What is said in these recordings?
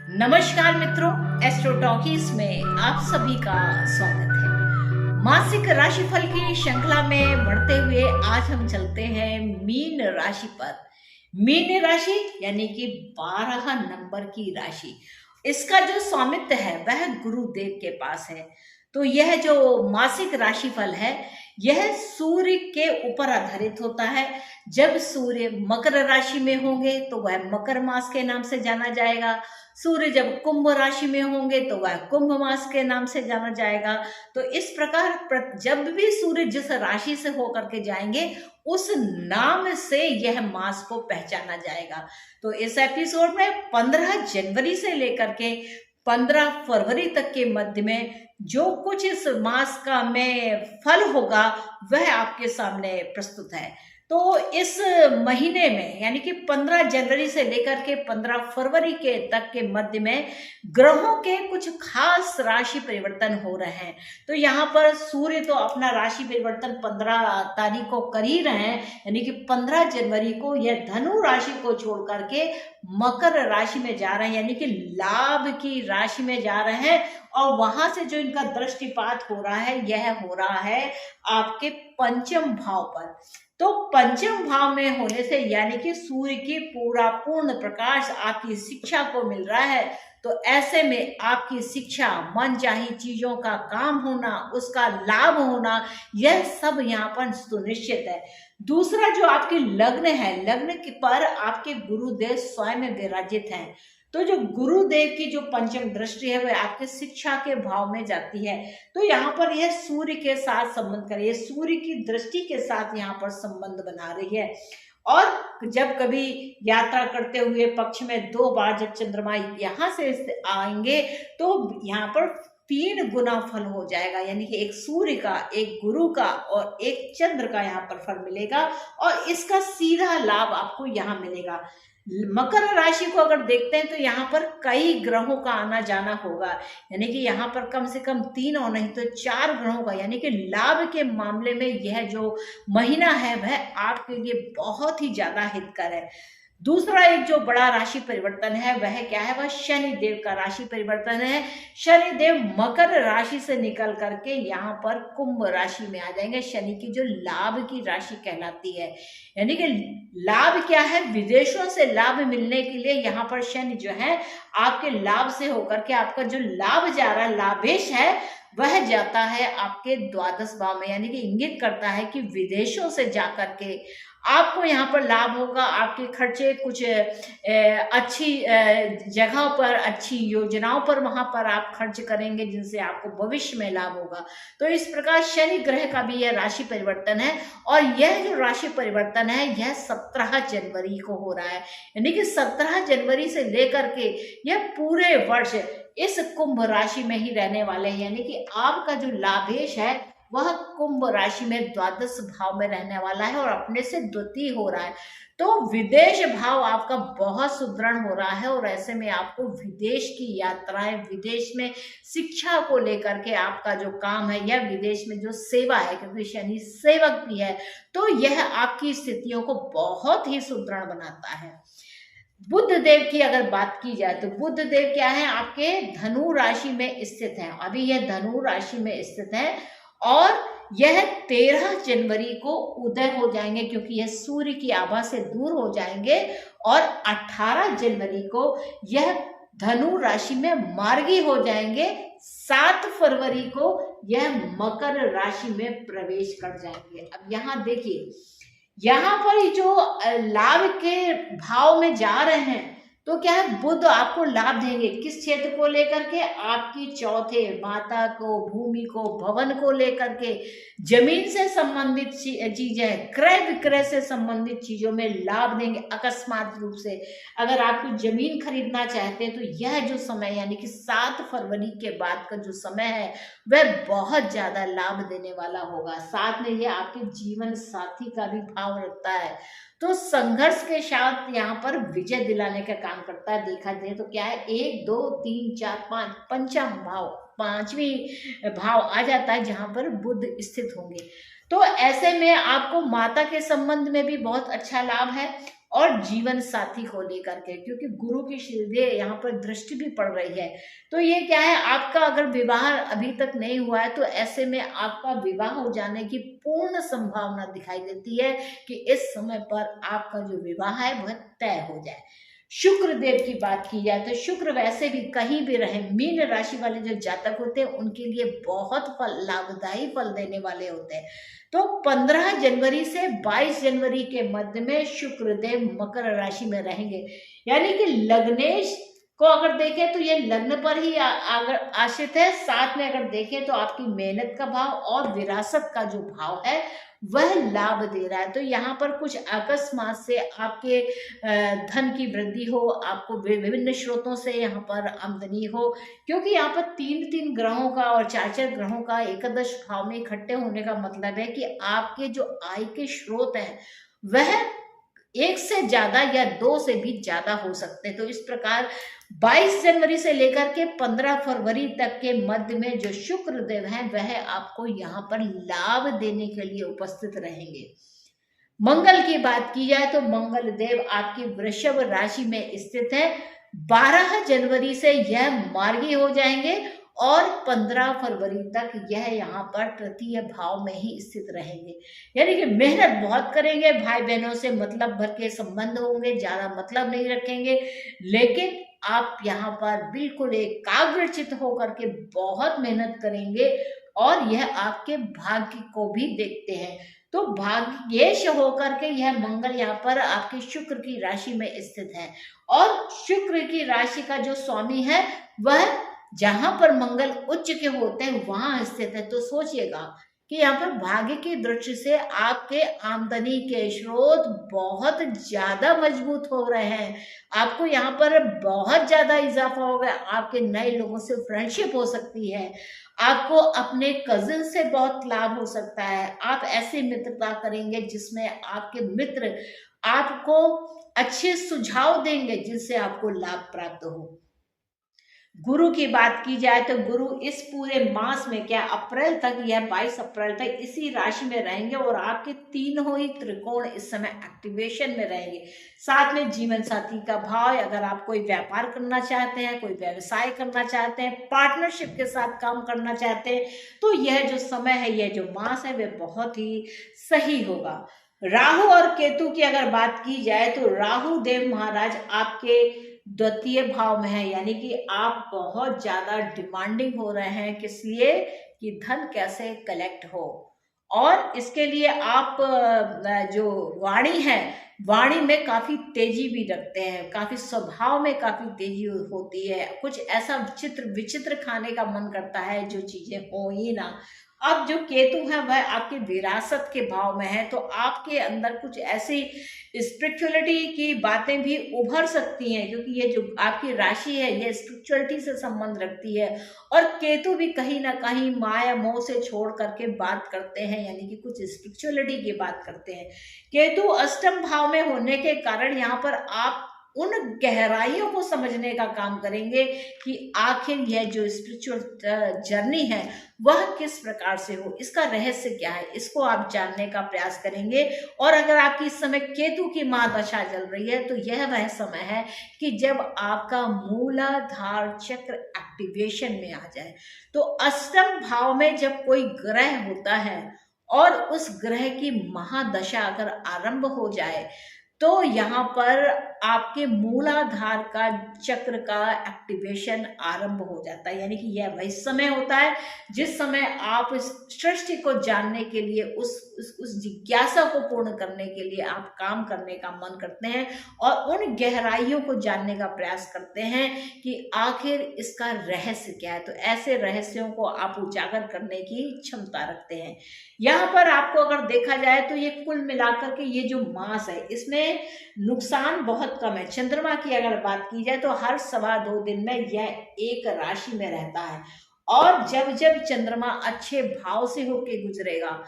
नमस्कार मित्रों, astro talkies में आप सभी का स्वागत है। मासिक राशिफल की श्रृंखला में बढ़ते हुए आज हम चलते हैं मीन राशि पर। मीन राशि यानी कि 12 नंबर की राशि, इसका जो स्वामित्व है वह गुरुदेव के पास है। तो यह जो मासिक राशिफल है यह सूर्य के ऊपर आधारित होता है। जब सूर्य मकर राशि में होंगे तो वह मकर मास के नाम से जाना जाएगा। सूर्य जब कुंभ राशि में होंगे तो वह कुंभ मास के नाम से जाना जाएगा। तो इस प्रकार जब भी सूर्य जिस राशि से होकर के जाएंगे उस नाम से यह मास को पहचाना जाएगा। तो इस एपिसोड में 15 जनवरी से लेकर के 15 फरवरी तक के मध्य में जो कुछ इस मास का में फल होगा वह आपके सामने प्रस्तुत है। तो इस महीने में यानी कि 15 जनवरी से लेकर के 15 फरवरी के तक के मध्य में ग्रहों के कुछ खास राशि परिवर्तन हो रहे हैं। तो यहाँ पर सूर्य तो अपना राशि परिवर्तन 15 तारीख को कर ही रहे हैं, यानी कि 15 जनवरी को यह धनु राशि को छोड़ करके मकर राशि में जा रहे हैं, यानी कि लाभ की राशि में जा रहे हैं। और वहां से जो इनका दृष्टिपात हो रहा है यह हो रहा है आपके पंचम भाव पर। तो पंचम भाव में होने से यानी कि सूर्य की पूर्ण प्रकाश आपकी शिक्षा को मिल रहा है। तो ऐसे में आपकी शिक्षा, मनचाही चीजों का काम होना, उसका लाभ होना, यह सब यहाँ पर सुनिश्चित है। दूसरा जो आपके लग्न है, लग्न पर आपके गुरुदेव स्वयं विराजित हैं। तो जो गुरुदेव की जो पंचम दृष्टि है वह आपके शिक्षा के भाव में जाती है। तो यहाँ पर यह सूर्य के साथ संबंध कर रही है, सूर्य की दृष्टि के साथ यहाँ पर संबंध बना रही है। और जब कभी यात्रा करते हुए पक्ष में 2 बार जब चंद्रमा यहाँ से आएंगे तो यहाँ पर 3 गुना फल हो जाएगा, यानी कि एक सूर्य का, एक गुरु का और एक चंद्र का यहाँ पर फल मिलेगा। और इसका सीधा लाभ आपको यहाँ मिलेगा। मकर राशि को अगर देखते हैं तो यहाँ पर कई ग्रहों का आना जाना होगा, यानी कि यहाँ पर कम से कम 3 और नहीं तो 4 ग्रहों का, यानी कि लाभ के मामले में यह जो महीना है वह आपके लिए बहुत ही ज्यादा हितकर है। दूसरा एक जो बड़ा राशि परिवर्तन है वह क्या है, वह शनि देव का राशि परिवर्तन है। शनि देव मकर राशि से निकल करके यहाँ पर कुंभ राशि में आ जाएंगे। शनि की जो लाभ की राशि कहलाती है, यानी कि लाभ क्या है, विदेशों से लाभ मिलने के लिए यहाँ पर शनि जो है आपके लाभ से होकर के आपका जो लाभ जा रहा है, लाभेश है, वह जाता है आपके द्वादश भाव में, यानी कि इंगित करता है कि विदेशों से जाकर के आपको यहाँ पर लाभ होगा। आपके खर्चे कुछ अच्छी जगहों पर, अच्छी योजनाओं पर वहां पर आप खर्च करेंगे जिनसे आपको भविष्य में लाभ होगा। तो इस प्रकार शनि ग्रह का भी यह राशि परिवर्तन है। और यह जो राशि परिवर्तन है यह 17 जनवरी को हो रहा है, यानी कि 17 जनवरी से लेकर के यह पूरे वर्ष इस कुंभ राशि में ही रहने वाले हैं, यानी कि आपका जो लाभेश है वह कुंभ राशि में द्वादश भाव में रहने वाला है और अपने से द्वितीय हो रहा है। तो विदेश भाव आपका बहुत सुदृढ़ हो रहा है और ऐसे में आपको विदेश की यात्राएं, विदेश में शिक्षा को लेकर के आपका जो काम है या विदेश में जो सेवा है, क्योंकि शनि सेवक भी है, तो यह आपकी स्थितियों को बहुत ही सुदृढ़ बनाता है। बुध देव की अगर बात की जाए तो बुध देव क्या है, आपके धनु राशि में स्थित है। अभी यह धनु राशि में स्थित है और यह 13 जनवरी को उदय हो जाएंगे, क्योंकि यह सूर्य की आभा से दूर हो जाएंगे। और 18 जनवरी को यह धनु राशि में मार्गी हो जाएंगे। 7 फरवरी को यह मकर राशि में प्रवेश कर जाएंगे। अब यहाँ देखिए, यहाँ पर जो लाभ के भाव में जा रहे हैं तो क्या है, बुध आपको लाभ देंगे किस क्षेत्र को लेकर के, आपकी चौथे माता को, भूमि को, भवन को लेकर के, जमीन से संबंधित चीजें, क्रय विक्रय से संबंधित चीजों में लाभ देंगे अकस्मात रूप से। अगर आपको जमीन खरीदना चाहते हैं तो यह जो समय यानी कि 7 फरवरी के बाद का जो समय है वह बहुत ज्यादा लाभ देने वाला होगा। साथ में यह आपके जीवन साथी का भी भाव रखता है, तो संघर्ष के साथ यहाँ पर विजय दिलाने का काम करता है। देखा जाए तो क्या है, 1 2 3 4 5 पंचम भाव, 5वीं भाव आ जाता है जहां पर बुध स्थित होंगे। तो ऐसे में आपको माता के संबंध में भी बहुत अच्छा लाभ है और जीवन साथी को लेकर के, क्योंकि गुरु की सीधे यहाँ पर दृष्टि भी पड़ रही है। तो ये क्या है, आपका अगर विवाह अभी तक नहीं हुआ है तो ऐसे में आपका विवाह हो जाने की पूर्ण संभावना दिखाई देती है कि इस समय पर आपका जो विवाह है वह तय हो जाए। शुक्र देव की बात की जाए तो शुक्र वैसे भी कहीं भी रहे, मीन राशि वाले जो जातक होते हैं उनके लिए बहुत लाभदायी फल देने वाले होते हैं। तो 15 जनवरी से 22 जनवरी के मध्य में शुक्र देव मकर राशि में रहेंगे, यानी कि लग्नेश को अगर देखें तो ये लग्न पर ही अगर आश्रित है। साथ में अगर देखें तो आपकी मेहनत का भाव और विरासत का जो भाव है वह लाभ दे रहा है। तो यहाँ पर कुछ अकस्मात से आपके धन की वृद्धि हो, आपको विभिन्न स्रोतों से यहाँ पर आमदनी हो, क्योंकि यहाँ पर 3 ग्रहों का और 4 ग्रहों का एकादश भाव में इकट्ठे होने का मतलब है कि आपके जो आय के स्रोत हैं वह एक से ज्यादा या 2 से भी ज्यादा हो सकते हैं। तो इस प्रकार 22 जनवरी से लेकर के 15 फरवरी तक के मध्य में जो शुक्र देव हैं वह आपको यहाँ पर लाभ देने के लिए उपस्थित रहेंगे। मंगल की बात की जाए तो मंगल देव आपकी वृषभ राशि में स्थित है। 12 जनवरी से यह मार्गी हो जाएंगे और 15 फरवरी तक यह यहाँ पर तृतीय भाव में ही स्थित रहेंगे, यानी कि मेहनत बहुत करेंगे, भाई बहनों से मतलब भर के संबंध होंगे, ज्यादा मतलब नहीं रखेंगे, लेकिन आप यहाँ पर बिल्कुल एकाग्रचित होकर के बहुत मेहनत करेंगे और यह आपके भाग्य को भी देखते हैं। तो भाग्येश होकर के यह मंगल यहाँ पर आपके शुक्र की राशि में स्थित है और शुक्र की राशि का जो स्वामी है वह जहां पर मंगल उच्च के होते हैं वहां स्थित है। तो सोचिएगा कि यहाँ पर भाग्य की दृष्टि से आपके आमदनी के स्रोत बहुत ज्यादा मजबूत हो रहे हैं। आपको यहाँ पर बहुत ज्यादा इजाफा होगा, आपके नए लोगों से फ्रेंडशिप हो सकती है, आपको अपने कजिन से बहुत लाभ हो सकता है। आप ऐसी मित्रता करेंगे जिसमें आपके मित्र आपको अच्छे सुझाव देंगे जिससे आपको लाभ प्राप्त हो। गुरु की बात की जाए तो गुरु इस पूरे मास में क्या अप्रैल तक, यह 22 अप्रैल तक इसी राशि में रहेंगे और आपके तीनों ही त्रिकोण इस समय एक्टिवेशन में रहेंगे। साथ में जीवन साथी का भाव, अगर आप कोई व्यापार करना चाहते हैं, कोई व्यवसाय करना चाहते हैं, पार्टनरशिप के साथ काम करना चाहते हैं, तो यह जो समय है, यह जो मास है वह बहुत ही सही होगा। राहु और केतु की अगर बात की जाए तो राहु देव महाराज आपके द्वितीय भाव में है, यानी कि आप बहुत ज्यादा डिमांडिंग हो रहे हैं किस लिए, कि धन कैसे कलेक्ट हो, और इसके लिए आप जो वाणी है, वाणी में काफी तेजी भी रखते हैं, काफी स्वभाव में काफी तेजी होती है, कुछ ऐसा विचित्र खाने का मन करता है जो चीजें हो ही ना। अब जो केतु है वह आपके विरासत के भाव में है, तो आपके अंदर कुछ ऐसी स्पिरिचुअलिटी की बातें भी उभर सकती हैं, क्योंकि ये जो आपकी राशि है ये स्पिरिचुअलिटी से संबंध रखती है और केतु भी कहीं ना कहीं माया मोह से छोड़ करके बात करते हैं, यानी कि कुछ स्पिरिचुअलिटी की बात करते हैं। केतु अष्टम भाव में होने के कारण यहाँ पर आप उन गहराइयों को समझने का काम करेंगे कि आखिर यह जो स्पिरिचुअल जर्नी है वह किस प्रकार से हो, इसका रहस्य क्या है, इसको आप जानने का प्रयास करेंगे। और अगर आपकी इस समय केतु की महादशा चल रही है तो यह वह समय है कि जब आपका मूलाधार चक्र एक्टिवेशन में आ जाए। तो अष्टम भाव में जब कोई ग्रह होता है और उस ग्रह की महादशा अगर आरंभ हो जाए तो यहाँ पर आपके मूलाधार का चक्र का एक्टिवेशन आरंभ हो जाता है, यानी कि यह वही समय होता है जिस समय आप इस सृष्टि को जानने के लिए उस जिज्ञासा को पूर्ण करने के लिए आप काम करने का मन करते हैं और उन गहराइयों को जानने का प्रयास करते हैं कि आखिर इसका रहस्य क्या है। तो ऐसे रहस्यों को आप उजागर करने की क्षमता रखते हैं। यहाँ पर आपको अगर देखा जाए तो ये कुल मिलाकर के ये जो मास है इसमें नुकसान बहुत कम है। चंद्रमा की अगर बात की जाए तो हर 2.25 दिन में यह एक राशि में रहता है और जब जब चंद्रमा अच्छे भाव से होके गुजरेगा,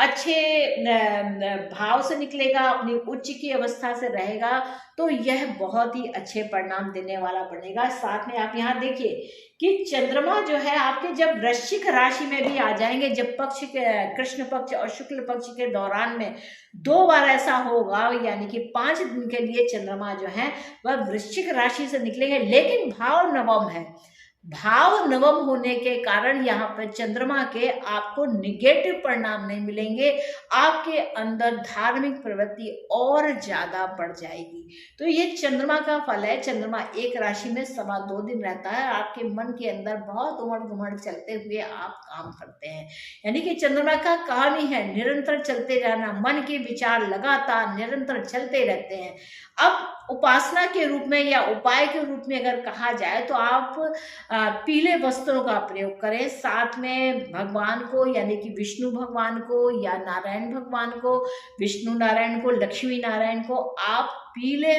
अच्छे भाव से निकलेगा, अपनी उच्च की अवस्था से रहेगा, तो यह बहुत ही अच्छे परिणाम देने वाला बनेगा। साथ में आप यहाँ देखिए कि चंद्रमा जो है आपके जब वृश्चिक राशि में भी आ जाएंगे, जब पक्ष के कृष्ण पक्ष और शुक्ल पक्ष के दौरान में 2 बार ऐसा होगा, यानी कि 5 दिन के लिए चंद्रमा जो है वह वृश्चिक राशि से निकलेंगे, लेकिन भाव नवम है। भाव नवम होने के कारण यहाँ पर चंद्रमा के आपको निगेटिव परिणाम नहीं मिलेंगे, आपके अंदर धार्मिक प्रवृत्ति और ज्यादा बढ़ जाएगी। तो ये चंद्रमा का फल है। चंद्रमा एक राशि में 2.25 दिन रहता है, आपके मन के अंदर बहुत उमड़ घुमड़ चलते हुए आप काम करते हैं, यानी कि चंद्रमा का काम ही है निरंतर चलते रहना, मन के विचार लगातार निरंतर चलते रहते हैं। अब उपासना के रूप में या उपाय के रूप में अगर कहा जाए तो आप पीले वस्त्रों का प्रयोग करें, साथ में भगवान को यानी कि विष्णु भगवान को या नारायण भगवान को, विष्णु नारायण को, लक्ष्मी नारायण को आप पीले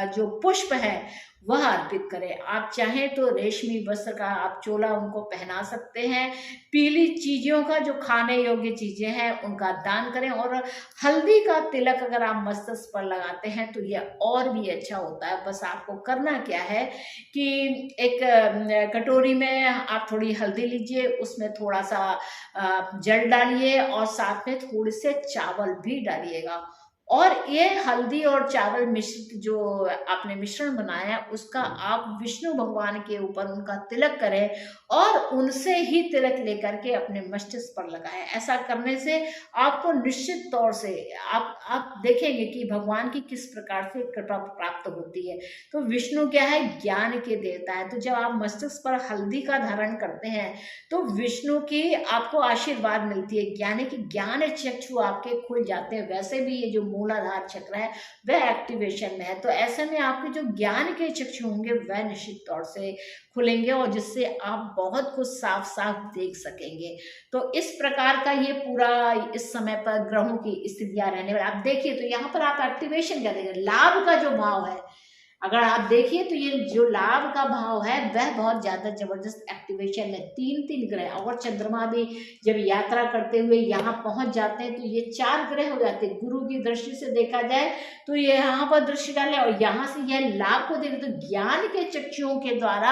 जो पुष्प है वह अर्पित करें। आप चाहें तो रेशमी वस्त्र का आप चोला उनको पहना सकते हैं। पीली चीजों का जो खाने योग्य चीजें हैं उनका दान करें, और हल्दी का तिलक अगर आप मस्तक पर लगाते हैं तो यह और भी अच्छा होता है। बस आपको करना क्या है कि एक कटोरी में आप थोड़ी हल्दी लीजिए, उसमें थोड़ा सा जल डालिए और साथ में थोड़े से चावल भी डालिएगा, और ये हल्दी और चावल मिश्रित जो आपने मिश्रण बनाया है उसका आप विष्णु भगवान के ऊपर उनका तिलक करें और उनसे ही तिलक लेकर के अपने मस्तिष्क पर लगाएं। ऐसा करने से आपको निश्चित तौर से आप देखेंगे कि भगवान की किस प्रकार से कृपा प्राप्त होती है। तो विष्णु क्या है, ज्ञान के देवता है। तो जब आप मस्तिष्क पर हल्दी का धारण करते हैं तो विष्णु की आपको आशीर्वाद मिलती है, यानी कि ज्ञान चक्षु आपके खुल जाते हैं। वैसे भी ये जो मूलाधार चक्र है वह एक्टिवेशन में है, तो ऐसे में आपके जो ज्ञान के चक्षु होंगे वह निश्चित तौर से खुलेंगे और जिससे आप बहुत कुछ साफ साफ देख सकेंगे। तो इस प्रकार का ये पूरा इस समय पर ग्रहों की स्थितियां रहने वाली। आप देखिए तो यहाँ पर आप एक्टिवेशन क्या देखेंगे, लाभ का जो भाव है अगर आप देखिए तो ये जो लाभ का भाव है वह बहुत ज्यादा जबरदस्त एक्टिवेशन है। 3 ग्रह और चंद्रमा भी जब यात्रा करते हुए यहाँ पहुंच जाते हैं तो ये 4 ग्रह हो जाते हैं। गुरु की दृष्टि से देखा जाए तो ये यहाँ पर दृष्टि डाले और यहाँ से यह लाभ को देखे तो ज्ञान के चक्षुओं के द्वारा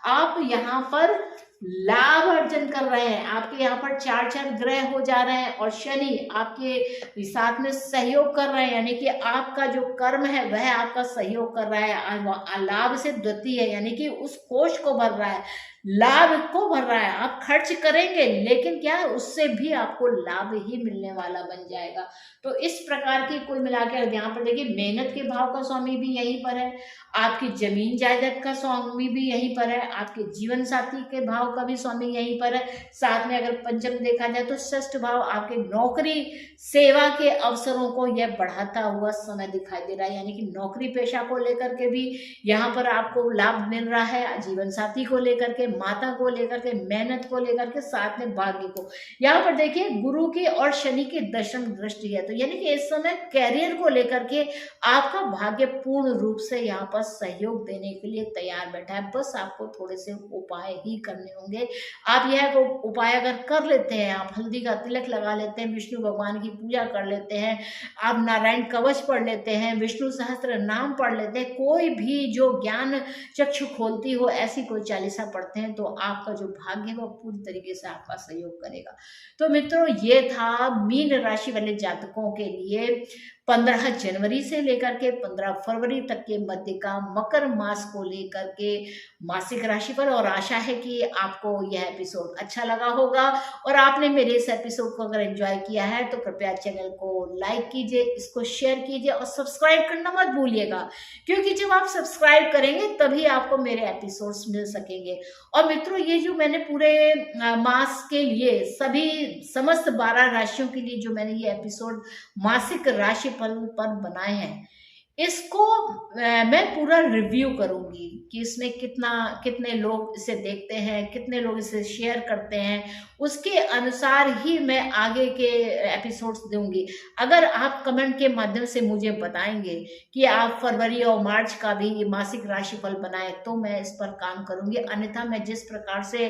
आप यहाँ पर लाभ अर्जन कर रहे हैं। आपके यहाँ पर 4 ग्रह हो जा रहे हैं और शनि आपके साथ में सहयोग कर रहे हैं, यानी कि आपका जो कर्म है वह आपका सहयोग कर रहा है। लाभ से द्वितीय है, यानी कि उस कोष को भर रहा है, लाभ को भर रहा है। आप खर्च करेंगे लेकिन क्या है उससे भी आपको लाभ ही मिलने वाला बन जाएगा। तो इस प्रकार की कुल मिलाकर यहाँ पर देखिए मेहनत के भाव का स्वामी भी यहीं पर है, आपकी जमीन जायदाद का स्वामी भी यहीं पर है, आपके जीवन साथी के भाव का भी स्वामी यहीं पर है। साथ में अगर पंचम देखा जाए तो षष्ठ भाव आपके नौकरी सेवा के अवसरों को यह बढ़ाता हुआ समय दिखाई दे रहा है, यानी कि नौकरी पेशा को लेकर के भी यहाँ पर आपको लाभ मिल रहा है, जीवन साथी को लेकर के, माता को लेकर के, मेहनत को लेकर के, साथ में भाग्य को। यहाँ पर देखिए गुरु की और शनि की दशम दृष्टि है, तो यानी कि इस समय कैरियर को लेकर के आपका भाग्य पूर्ण रूप से यहाँ पर सहयोग देने के लिए तैयार बैठा है। बस आपको थोड़े से उपाय ही करने होंगे। आप यह उपाय अगर कर लेते हैं, आप हल्दी का तिलक लगा लेते हैं, विष्णु भगवान की पूजा कर लेते हैं, आप नारायण कवच पढ़ लेते हैं, विष्णु सहस्त्र नाम पढ़ लेते हैं, कोई भी जो ज्ञान चक्षु खोलती हो ऐसी कोई चालीसा पढ़ते हैं तो आपका जो भाग्य है वो पूरी तरीके से आपका सहयोग करेगा। तो मित्रों ये था मीन राशि वाले जातकों के लिए 15 जनवरी से लेकर के 15 फरवरी तक के मध्य का मकर मास को लेकर के मासिक राशिफल, और आशा है कि आपको यह एपिसोड अच्छा लगा होगा और आपने मेरे इस एपिसोड को अगर एंजॉय किया है तो कृपया चैनल को लाइक कीजिए, इसको शेयर कीजिए और सब्सक्राइब करना मत भूलिएगा, क्योंकि जब आप सब्सक्राइब करेंगे तभी आपको मेरे एपिसोड्स मिल सकेंगे। और मित्रों ये जो मैंने पूरे मास के लिए सभी समस्त 12 राशियों के लिए जो मैंने ये एपिसोड मासिक राशि पर बनाए हैं, इसको मैं पूरा रिव्यू करूंगी कि इसमें कितने लोग इसे देखते हैं, कितने लोग इसे शेयर करते हैं, उसके अनुसार ही मैं आगे के एपिसोड्स दूंगी। अगर आप कमेंट के माध्यम से मुझे बताएंगे कि आप फरवरी और मार्च का भी मासिक राशिफल बनाएं तो मैं इस पर काम करूंगी। अन्यथा मैं जिस प्रकार से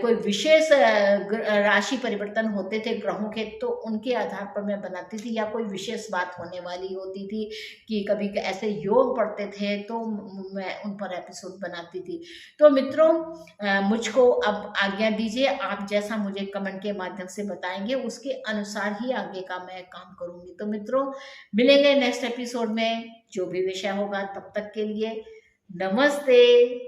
कोई विशेष राशि परिवर्तन होते थे ग्रहों के, तो उनके आधार पर मैं बनाती थी, या कोई विशेष बात होने वाली होती थी कि कभी ऐसे योग पढ़ते थे तो मैं उन पर एपिसोड बनाती थी। तो मित्रों, मुझको अब आज्ञा दीजिए। आप जैसा मुझे कमेंट के माध्यम से बताएंगे उसके अनुसार ही आगे का मैं काम करूंगी। तो मित्रों, मिलेंगे नेक्स्ट एपिसोड में जो भी विषय होगा। तब तक के लिए नमस्ते।